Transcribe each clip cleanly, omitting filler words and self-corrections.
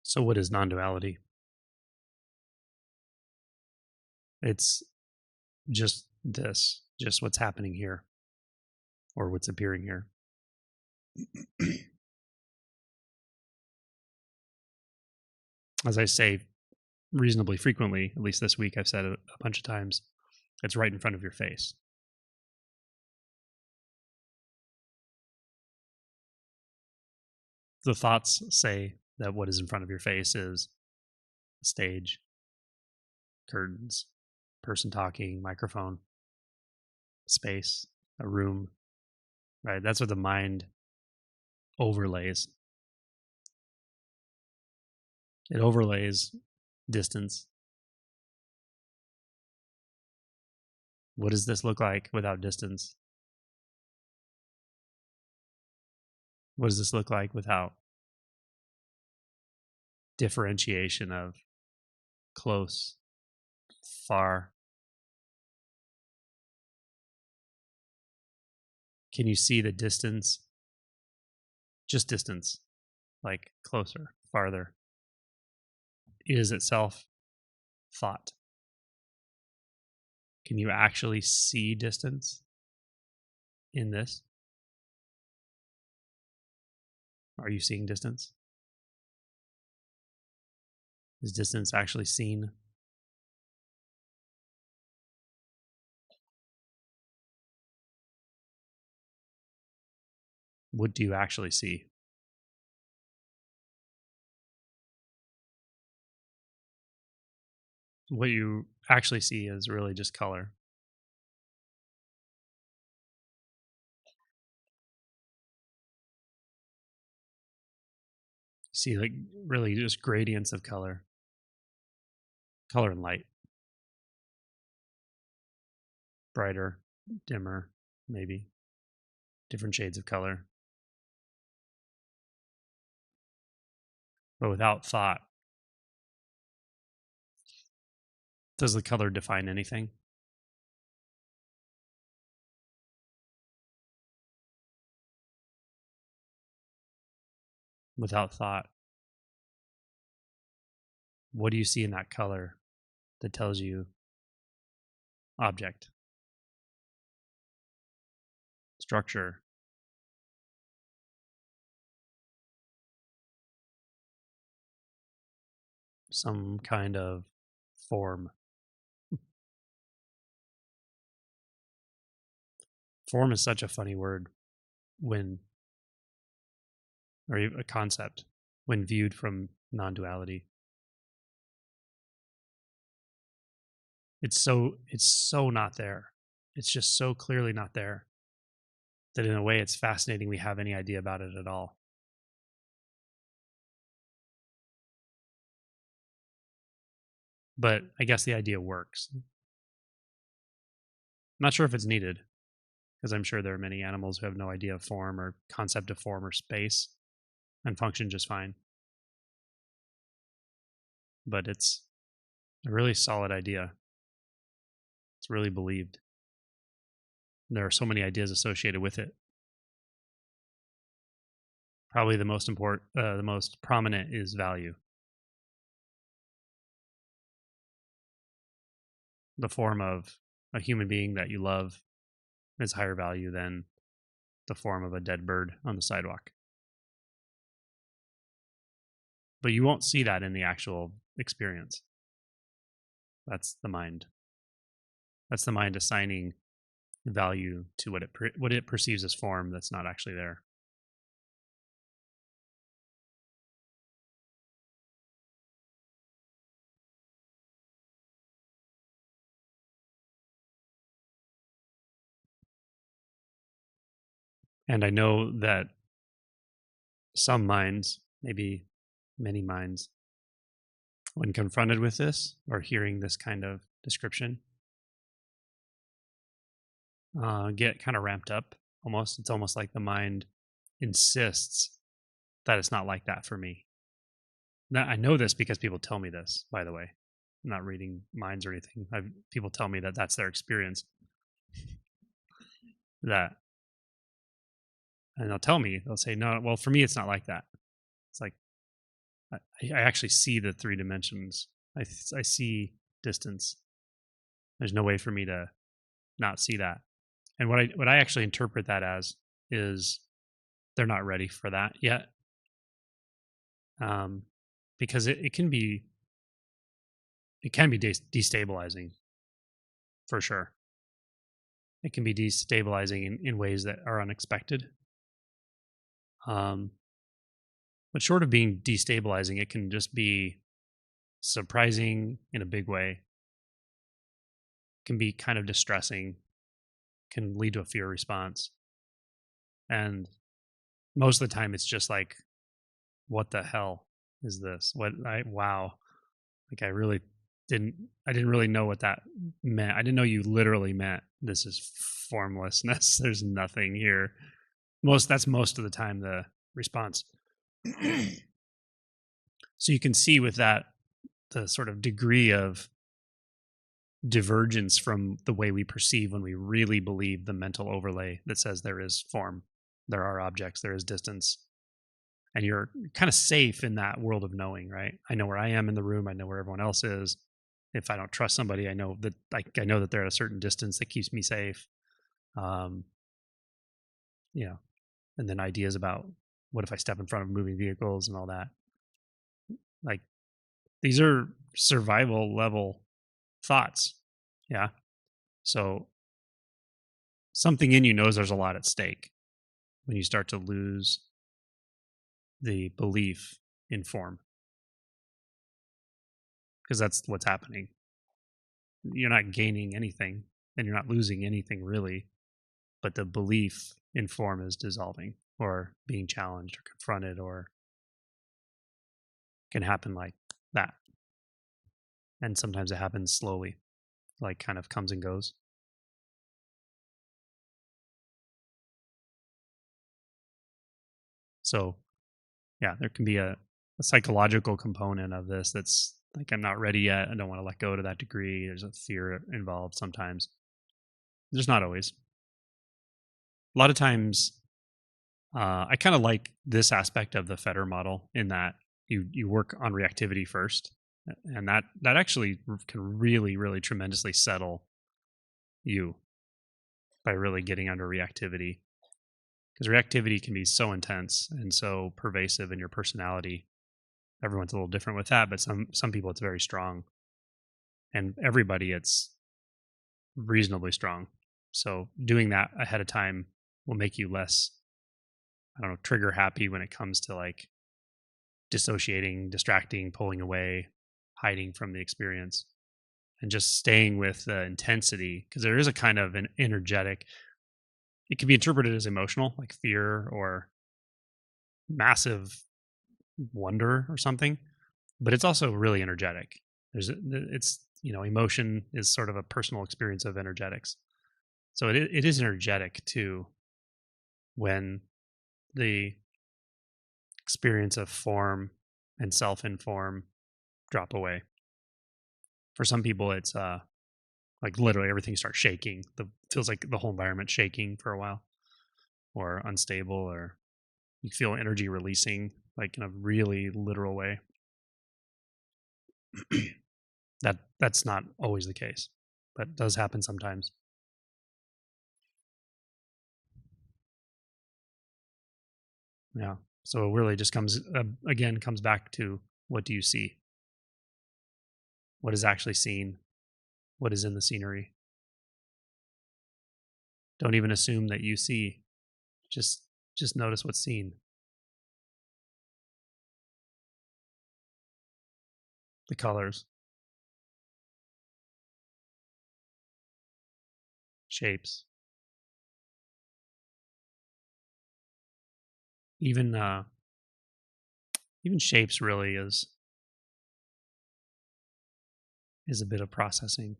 So what is non-duality? It's just this, just what's happening here or what's appearing here. As I say reasonably frequently, at least this week I've said it a bunch of times, it's right in front of your face. The thoughts say that what is in front of your face is a stage, curtains, person talking, microphone, space, a room, right? That's what the mind overlays. It overlays distance. What does this look like without distance? What does this look like without differentiation of close, far? Can you see the distance? Just distance, like closer, farther, is itself thought. Can you actually see distance in this? Are you seeing distance? Is distance actually seen? What do you actually see? What you actually see is really just color. You see, like, really just gradients of color and light, brighter, dimmer, maybe different shades of color. But without thought, does the color define anything? Without thought, what do you see in that color that tells you object, structure, some kind of form? Form is such a funny word when, or a concept, when viewed from non-duality. It's so not there. It's just so clearly not there that in a way it's fascinating we have any idea about it at all. But I guess the idea works. I'm not sure if it's needed, because I'm sure there are many animals who have no idea of form or concept of form or space and function just fine. But it's a really solid idea. It's really believed. There are so many ideas associated with it. Probably the most prominent is value. The form of a human being that you love is higher value than the form of a dead bird on the sidewalk. But you won't see that in the actual experience. That's the mind. That's the mind assigning value to what it perceives as form that's not actually there. And I know that some minds, maybe many minds, when confronted with this or hearing this kind of description, get kind of ramped up almost. It's almost like the mind insists that it's not like that for me. Now, I know this because people tell me this, by the way. I'm not reading minds or anything. People tell me that that's their experience. And they'll tell me, they'll say, no, well, for me, it's not like that. It's like, I actually see the three dimensions. I see distance. There's no way for me to not see that. And what I actually interpret that as is they're not ready for that yet, because it can be destabilizing for sure. It can be destabilizing in ways that are unexpected. Um, but short of being destabilizing, it can just be surprising in a big way. Can be kind of distressing. Can lead to a fear response. And most of the time, it's just like, what the hell is this? Wow. Like I didn't really know what that meant. I didn't know you literally meant this is formlessness. There's nothing here. That's most of the time the response. So you can see with that the sort of degree of divergence from the way we perceive when we really believe the mental overlay that says there is form, there are objects, there is distance. And you're kind of safe in that world of knowing, right? I know where I am in the room. I know where everyone else is. If I don't trust somebody, I know that they're at a certain distance that keeps me safe. Um, and then ideas about what if I step in front of moving vehicles and all that. Like these are survival level thoughts. Yeah. So something in you knows there's a lot at stake when you start to lose the belief in form, because that's what's happening. You're not gaining anything and you're not losing anything really, but the belief in form is dissolving or being challenged or confronted, or can happen like that. And sometimes it happens slowly, like kind of comes and goes. So yeah, there can be a psychological component of this that's like, I'm not ready yet. I don't want to let go to that degree. There's a fear involved sometimes. There's not always. A lot of times, I kind of like this aspect of the Fetter model in that you work on reactivity first, and that actually can really tremendously settle you by really getting under reactivity, because reactivity can be so intense and so pervasive in your personality. Everyone's a little different with that, but some people it's very strong, and everybody it's reasonably strong. So doing that ahead of time will make you less, I don't know, trigger happy when it comes to like dissociating, distracting, pulling away, hiding from the experience, and just staying with the intensity, because there is a kind of an energetic, it can be interpreted as emotional, like fear or massive wonder or something, but it's also really energetic. It's, emotion is sort of a personal experience of energetics. So it is energetic too, when the experience of form and self in form drop away. For some people, it's like literally everything starts shaking. Feels like the whole environment shaking for a while, or unstable, or you feel energy releasing, like in a really literal way. That's not always the case, but does happen sometimes. Yeah. So it really just comes back to, what do you see? What is actually seen? What is in the scenery? Don't even assume that you see. Just notice what's seen. The colors, shapes, even even shapes really is a bit of processing.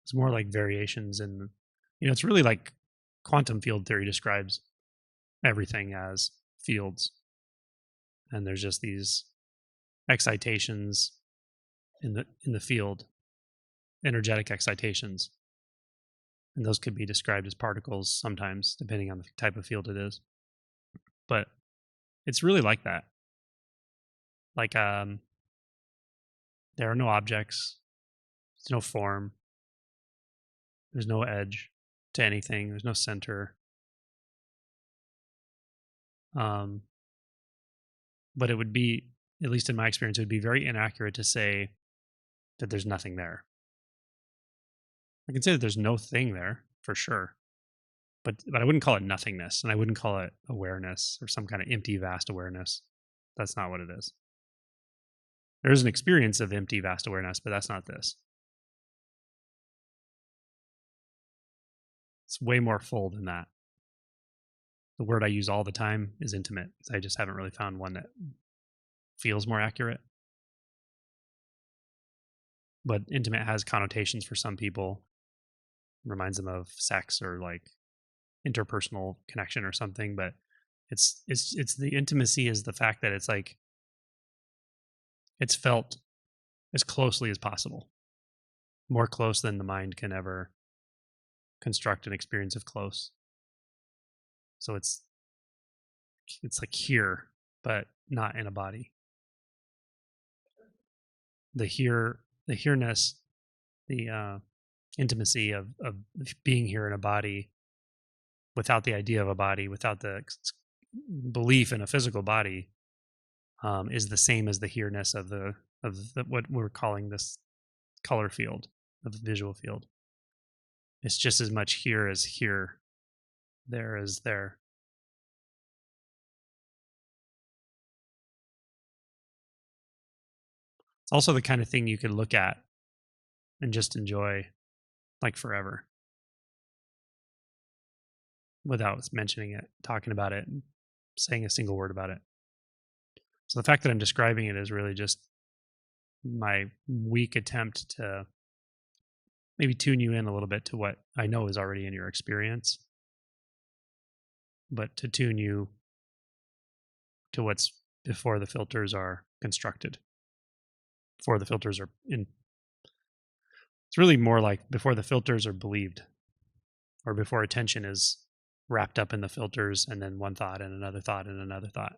It's more like variations in, it's really like quantum field theory describes everything as fields, and there's just these excitations in the field, energetic excitations, and those could be described as particles sometimes, depending on the type of field it is. But It's really like that. Like there are no objects, there's no form, there's no edge to anything, there's no center. But it would be, at least in my experience, it would be very inaccurate to say that there's nothing there. I can say that there's no thing there for sure, but I wouldn't call it nothingness, and I wouldn't call it awareness or some kind of empty, vast awareness. That's not what it is. There is an experience of empty, vast awareness, but that's not this. It's way more full than that. The word I use all the time is intimate. I just haven't really found one that feels more accurate. But intimate has connotations for some people. It reminds them of sex or like interpersonal connection or something. But it's the intimacy is the fact that it's like it's felt as closely as possible, more close than the mind can ever construct an experience of close. So it's like here, but not in a body. The here-ness, the intimacy of being here in a body without the idea of a body, without the belief in a physical body, is the same as the here-ness of the what we're calling this color field, of the visual field. It's just as much here as here, there as there. It's also the kind of thing you could look at and just enjoy like forever without mentioning it, talking about it, and saying a single word about it. So the fact that I'm describing it is really just my weak attempt to maybe tune you in a little bit to what I know is already in your experience, but to tune you to what's before the filters are constructed, before the filters are in. It's really more like before the filters are believed, or before attention is wrapped up in the filters and then one thought and another thought and another thought.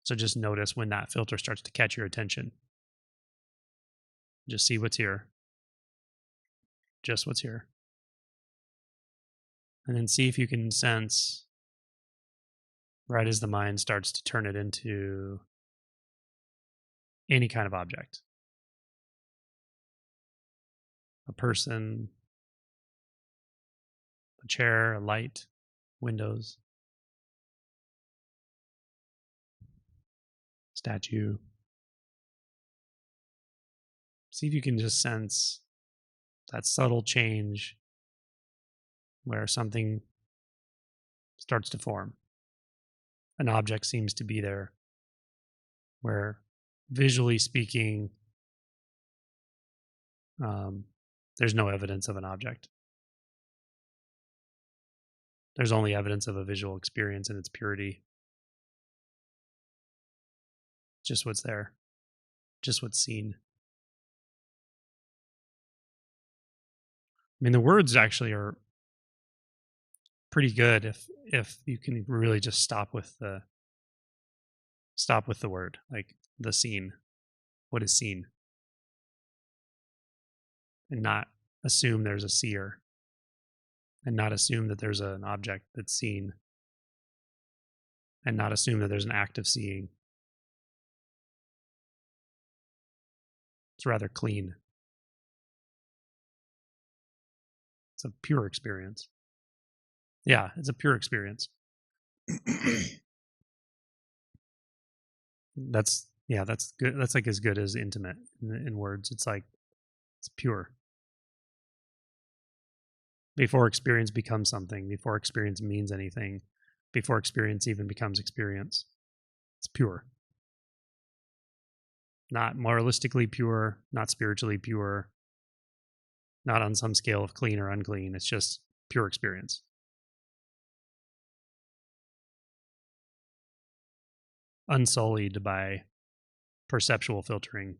So just notice when that filter starts to catch your attention. Just see what's here. Just what's here. And then see if you can sense, right as the mind starts to turn it into any kind of object. A person, a chair, a light, windows, statue. See if you can just sense that subtle change where something starts to form. An object seems to be there, where visually speaking, there's no evidence of an object. There's only evidence of a visual experience in its purity. Just what's there, just what's seen. I mean, the words actually are pretty good if you can really just stop with the word, like the scene, what is seen, and not assume there's a seer, and not assume that there's an object that's seen, and not assume that there's an act of seeing. It's rather clean. It's a pure experience. Yeah, it's a pure experience. That's good. That's like as good as intimate in words. It's like, it's pure. Before experience becomes something, before experience means anything, before experience even becomes experience, it's pure. Not moralistically pure, not spiritually pure, not on some scale of clean or unclean. It's just pure experience. Unsullied by perceptual filtering,